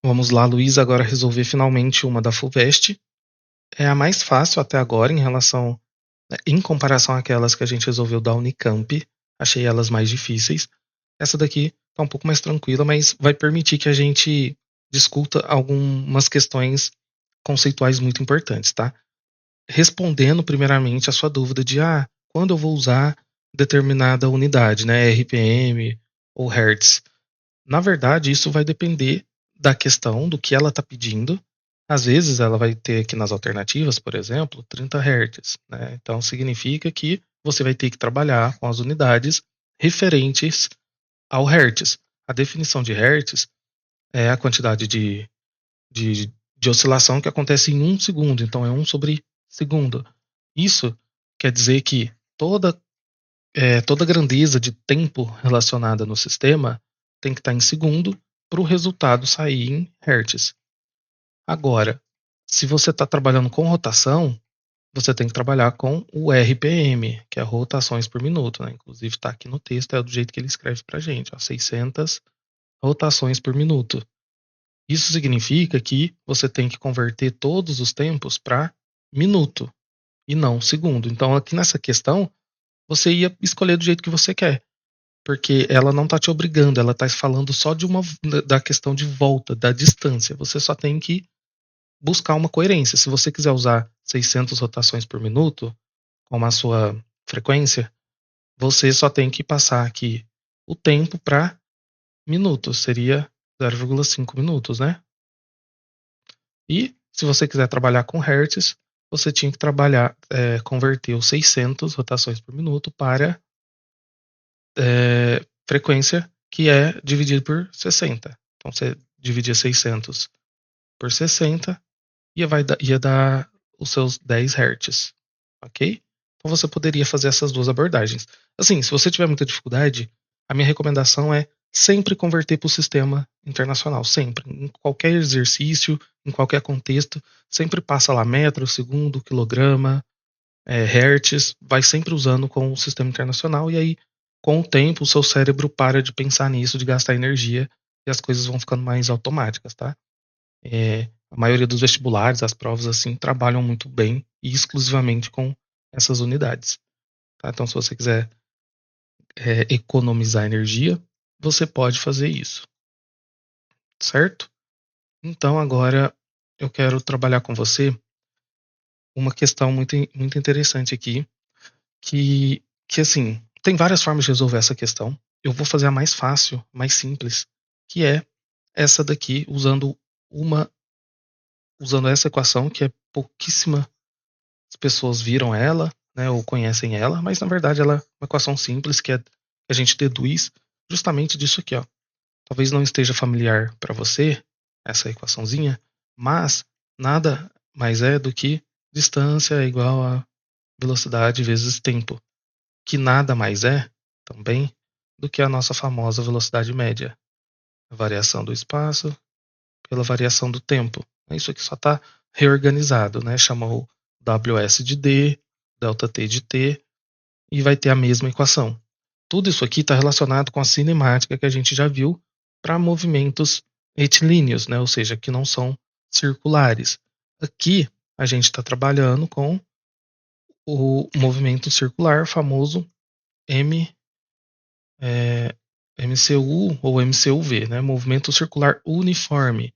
Vamos lá, Luiz, agora resolver finalmente uma da FUVEST. É a mais fácil até agora em comparação àquelas que a gente resolveu da Unicamp. Achei elas mais difíceis. Essa daqui tá um pouco mais tranquila, mas vai permitir que a gente discuta algumas questões conceituais muito importantes, tá? Respondendo primeiramente a sua dúvida de quando eu vou usar determinada unidade, né, RPM ou Hertz. Na verdade, isso vai depender da questão, do que ela está pedindo. Às vezes ela vai ter aqui nas alternativas, por exemplo, 30 Hz, né? Então significa que você vai ter que trabalhar com as unidades referentes ao Hertz. A definição de Hertz é a quantidade de oscilação que acontece em 1 segundo, então é 1/segundo. Isso quer dizer que toda grandeza de tempo relacionada no sistema tem que estar em segundo para o resultado sair em hertz. Agora, se você está trabalhando com rotação, você tem que trabalhar com o RPM, que é rotações por minuto, né? Inclusive está aqui no texto, é do jeito que ele escreve para a gente, 600 rotações por minuto. Isso significa que você tem que converter todos os tempos para minuto e não segundo. Então, aqui nessa questão, você ia escolher do jeito que você quer, porque ela não está te obrigando, ela está falando só da questão de volta, da distância. Você só tem que buscar uma coerência. Se você quiser usar 600 rotações por minuto como a sua frequência, você só tem que passar aqui o tempo para minutos, seria 0,5 minutos, né? E se você quiser trabalhar com hertz, você tinha que converter os 600 rotações por minuto para frequência, que é dividido por 60. Então você dividia 600 por 60 e ia dar os seus 10 Hz, ok? Então você poderia fazer essas duas abordagens. Assim, se você tiver muita dificuldade, a minha recomendação é sempre converter para o sistema internacional, sempre. Em qualquer exercício, em qualquer contexto, sempre passa lá metro, segundo, quilograma, hertz, vai sempre usando com o sistema internacional e aí, com o tempo, o seu cérebro para de pensar nisso, de gastar energia e as coisas vão ficando mais automáticas, tá? A maioria dos vestibulares, as provas assim, trabalham muito bem e exclusivamente com essas unidades. Tá? Então, se você quiser economizar energia, você pode fazer isso, certo? Então, agora eu quero trabalhar com você uma questão muito interessante aqui, que assim, tem várias formas de resolver essa questão. Eu vou fazer a mais fácil, mais simples, que é essa daqui, usando essa equação, que é pouquíssimas pessoas viram ela, né, ou conhecem ela, mas na verdade ela é uma equação simples que a gente deduz justamente disso aqui, ó. Talvez não esteja familiar para você essa equaçãozinha, mas nada mais é do que distância é igual a velocidade vezes tempo, que nada mais é também do que a nossa famosa velocidade média, a variação do espaço pela variação do tempo. Isso aqui só está reorganizado, né? Chamou WS de D, delta T de T, e vai ter a mesma equação. Tudo isso aqui está relacionado com a cinemática que a gente já viu para movimentos retilíneos, né? Ou seja, que não são circulares. Aqui a gente está trabalhando com o movimento circular famoso M, MCU ou MCUV, né? Movimento circular uniforme.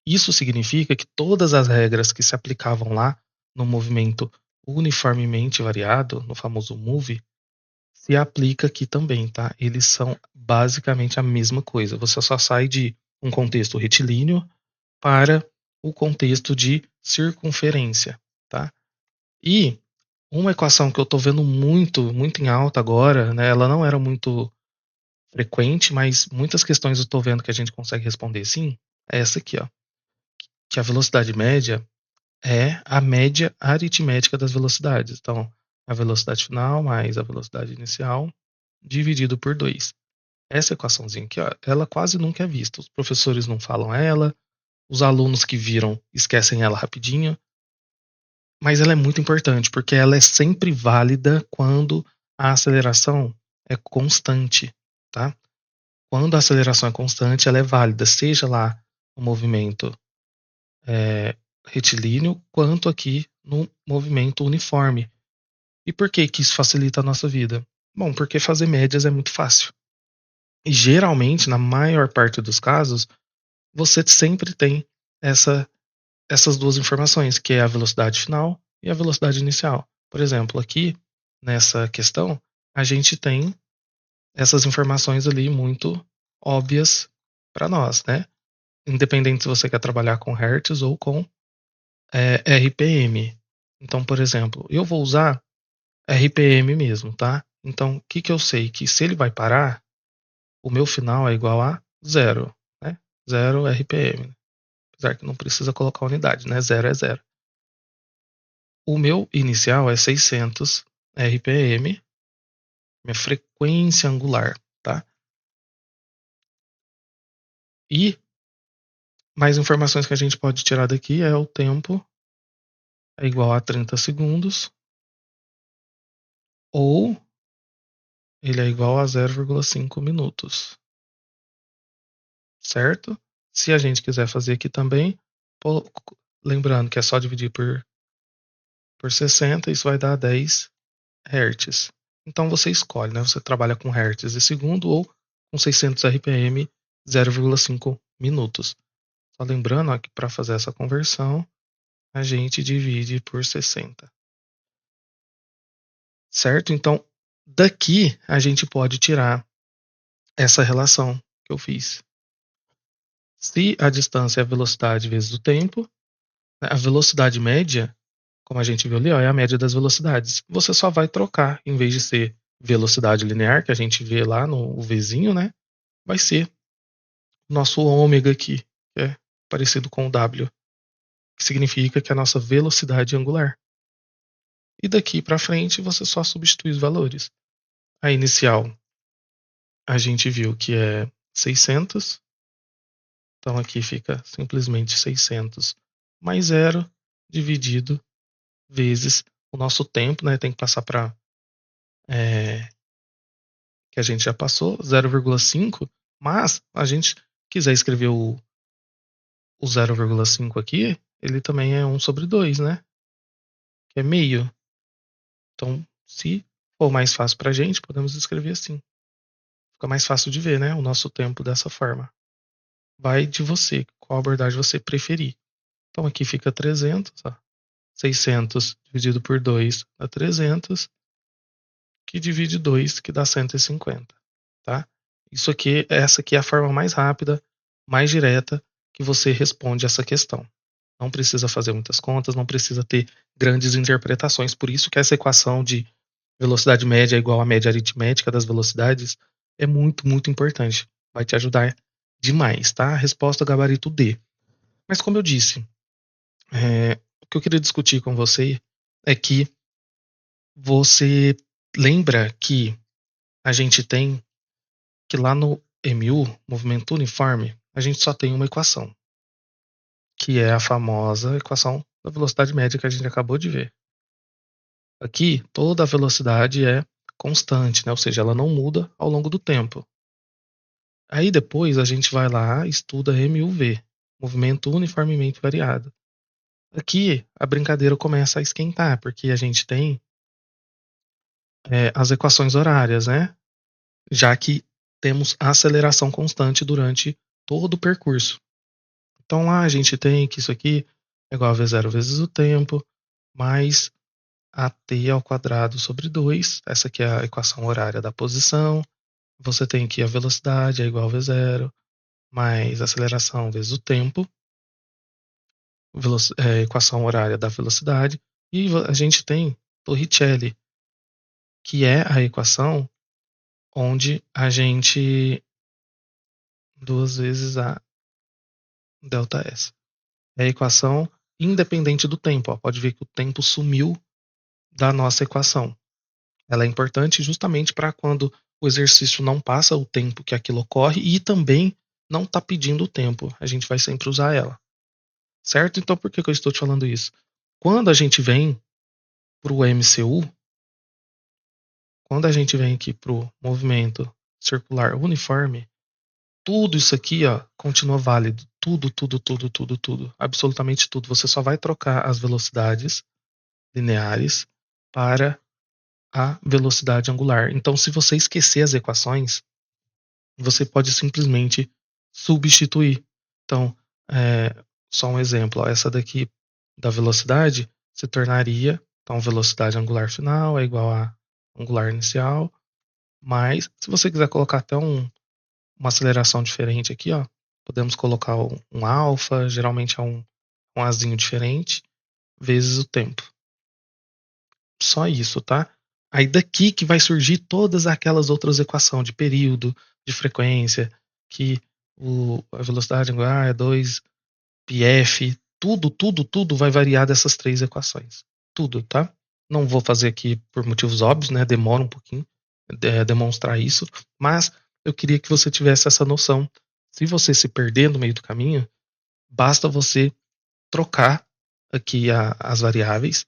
Isso significa que todas as regras que se aplicavam lá no movimento uniformemente variado, no famoso MOVE, se aplica aqui também, tá? Eles são basicamente a mesma coisa. Você só sai de um contexto retilíneo para o contexto de circunferência, tá? E uma equação que eu estou vendo muito em alta agora, né? Ela não era muito frequente, mas muitas questões eu estou vendo que a gente consegue responder sim. É essa aqui, ó. Que a velocidade média é a média aritmética das velocidades. Então, a velocidade final mais a velocidade inicial dividido por 2. Essa equaçãozinha aqui, ó, ela quase nunca é vista. Os professores não falam ela, os alunos que viram esquecem ela rapidinho, mas ela é muito importante porque ela é sempre válida quando a aceleração é constante, tá? Quando a aceleração é constante, ela é válida, seja lá no movimento retilíneo, quanto aqui no movimento uniforme. E por que isso facilita a nossa vida? Bom, porque fazer médias é muito fácil. E geralmente, na maior parte dos casos, você sempre tem essas duas informações, que é a velocidade final e a velocidade inicial. Por exemplo, aqui nessa questão, a gente tem essas informações ali muito óbvias para nós, né? Independente se você quer trabalhar com Hertz ou com RPM. Então, por exemplo, eu vou usar RPM mesmo, tá? Então, o que eu sei? Que se ele vai parar, o meu final é igual a zero, né? Zero RPM. Apesar que não precisa colocar unidade, né? Zero é zero. O meu inicial é 600 RPM, minha frequência angular, tá? E mais informações que a gente pode tirar daqui é o tempo é igual a 30 segundos, ou ele é igual a 0,5 minutos, certo? Se a gente quiser fazer aqui também, lembrando que é só dividir por 60, isso vai dar 10 Hz. Então você escolhe, né? Você trabalha com Hz de segundo ou com 600 RPM, 0,5 minutos. Só lembrando ó, que para fazer essa conversão, a gente divide por 60. Certo? Então, daqui a gente pode tirar essa relação que eu fiz. Se a distância é a velocidade vezes o tempo, né, a velocidade média, como a gente viu ali, ó, é a média das velocidades. Você só vai trocar, em vez de ser velocidade linear, que a gente vê lá no Vzinho, né? Vai ser o nosso ômega aqui, que é parecido com o W, que significa que é a nossa velocidade angular. E daqui para frente você só substitui os valores. A inicial a gente viu que é 600, então aqui fica simplesmente 600 mais zero dividido vezes o nosso tempo, né? Tem que passar para que a gente já passou, 0,5, mas a gente quiser escrever o 0,5 aqui, ele também é 1 sobre 2, né? Que é meio. Então, se for mais fácil para a gente, podemos escrever assim. Fica mais fácil de ver, né? O nosso tempo dessa forma. Vai de você, qual abordagem você preferir. Então, aqui fica 300, ó. 600 dividido por 2 dá 300, que divide 2, que dá 150, tá? Essa aqui é a forma mais rápida, mais direta que você responde essa questão. Não precisa fazer muitas contas, não precisa ter grandes interpretações. Por isso que essa equação de velocidade média é igual à média aritmética das velocidades é muito, muito importante. Vai te ajudar demais, tá? Resposta gabarito D. Mas como eu disse, o que eu queria discutir com você é que você lembra que a gente tem que lá no MU, movimento uniforme, a gente só tem uma equação, que é a famosa equação da velocidade média que a gente acabou de ver. Aqui, toda a velocidade é constante, né? Ou seja, ela não muda ao longo do tempo. Aí depois a gente vai lá e estuda MUV, movimento uniformemente variado. Aqui a brincadeira começa a esquentar, porque a gente tem as equações horárias, né? Já que temos aceleração constante durante todo o percurso. Então lá a gente tem que isso aqui é igual a V0 vezes o tempo, mais AT ao quadrado sobre 2. Essa aqui é a equação horária da posição. Você tem que a velocidade é igual a V0, mais aceleração vezes o tempo, equação horária da velocidade. E a gente tem Torricelli, que é a equação onde a gente 2 vezes a ΔS. É a equação independente do tempo. Ó. Pode ver que o tempo sumiu da nossa equação. Ela é importante justamente para quando o exercício não passa o tempo que aquilo ocorre e também não está pedindo o tempo. A gente vai sempre usar ela. Certo? Então por que eu estou te falando isso? Quando a gente vem para o MCU, quando a gente vem aqui para o movimento circular uniforme, tudo isso aqui ó, continua válido. tudo, tudo, tudo, tudo, tudo, absolutamente tudo. Você só vai trocar as velocidades lineares para a velocidade angular. Então, se você esquecer as equações, você pode simplesmente substituir. Então, só um exemplo, ó, essa daqui da velocidade se tornaria, então, velocidade angular final é igual a angular inicial, mas se você quiser colocar até uma aceleração diferente aqui, ó, podemos colocar um alfa, geralmente é um azinho diferente, vezes o tempo. Só isso, tá? Aí daqui que vai surgir todas aquelas outras equações de período, de frequência, que a velocidade angular é 2πf, tudo, tudo, tudo vai variar dessas três equações. Tudo, tá? Não vou fazer aqui por motivos óbvios, né? Demora um pouquinho demonstrar isso, mas eu queria que você tivesse essa noção. Se você se perder no meio do caminho, basta você trocar aqui as variáveis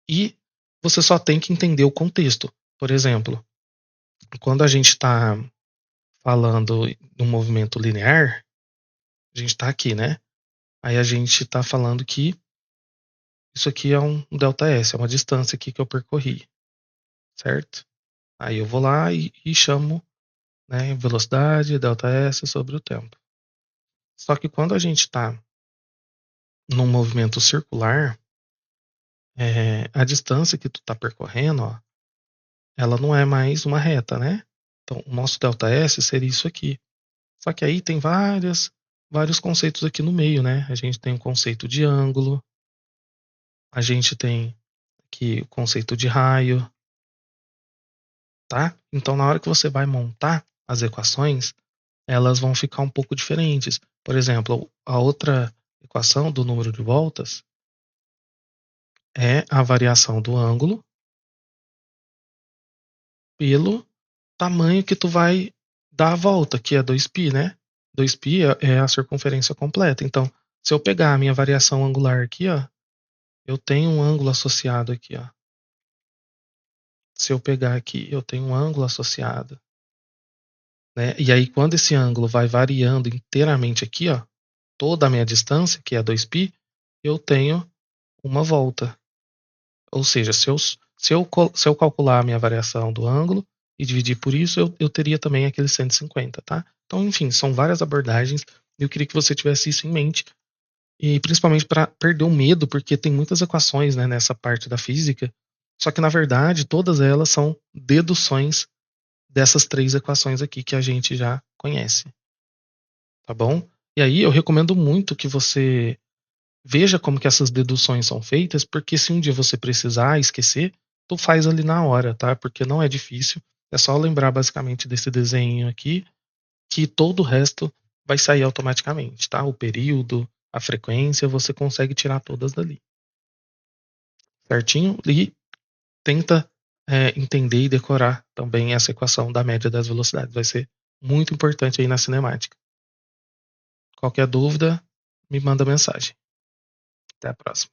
e você só tem que entender o contexto. Por exemplo, quando a gente está falando de um movimento linear, a gente está aqui, né? Aí a gente está falando que isso aqui é um ΔS, é uma distância aqui que eu percorri, certo? Aí eu vou lá e chamo, né, velocidade ΔS sobre o tempo. Só que quando a gente está num movimento circular, a distância que tu está percorrendo, ó, ela não é mais uma reta, né? Então, o nosso ΔS seria isso aqui. Só que aí tem vários conceitos aqui no meio, né? A gente tem o conceito de ângulo, a gente tem aqui o conceito de raio, tá? Então, na hora que você vai montar as equações, elas vão ficar um pouco diferentes. Por exemplo, a outra equação do número de voltas é a variação do ângulo pelo tamanho que tu vai dar a volta, que é 2π, né? 2π é a circunferência completa. Então, se eu pegar a minha variação angular aqui, ó, eu tenho um ângulo associado aqui, ó. Se eu pegar aqui, eu tenho um ângulo associado, né? E aí, quando esse ângulo vai variando inteiramente aqui, ó, toda a minha distância, que é 2π, eu tenho uma volta. Ou seja, se eu calcular a minha variação do ângulo e dividir por isso, eu teria também aquele 150, tá? Então, enfim, são várias abordagens. Eu queria que você tivesse isso em mente. E principalmente para perder o medo, porque tem muitas equações, né, nessa parte da física. Só que, na verdade, todas elas são deduções dessas três equações aqui que a gente já conhece. Tá bom? E aí eu recomendo muito que você veja como que essas deduções são feitas, porque se um dia você precisar esquecer, tu faz ali na hora, tá? Porque não é difícil, é só lembrar basicamente desse desenho aqui, que todo o resto vai sair automaticamente, tá? O período, a frequência, você consegue tirar todas dali. Certinho? E tenta entender e decorar também essa equação da média das velocidades. Vai ser muito importante aí na cinemática. Qualquer dúvida, me manda mensagem. Até a próxima.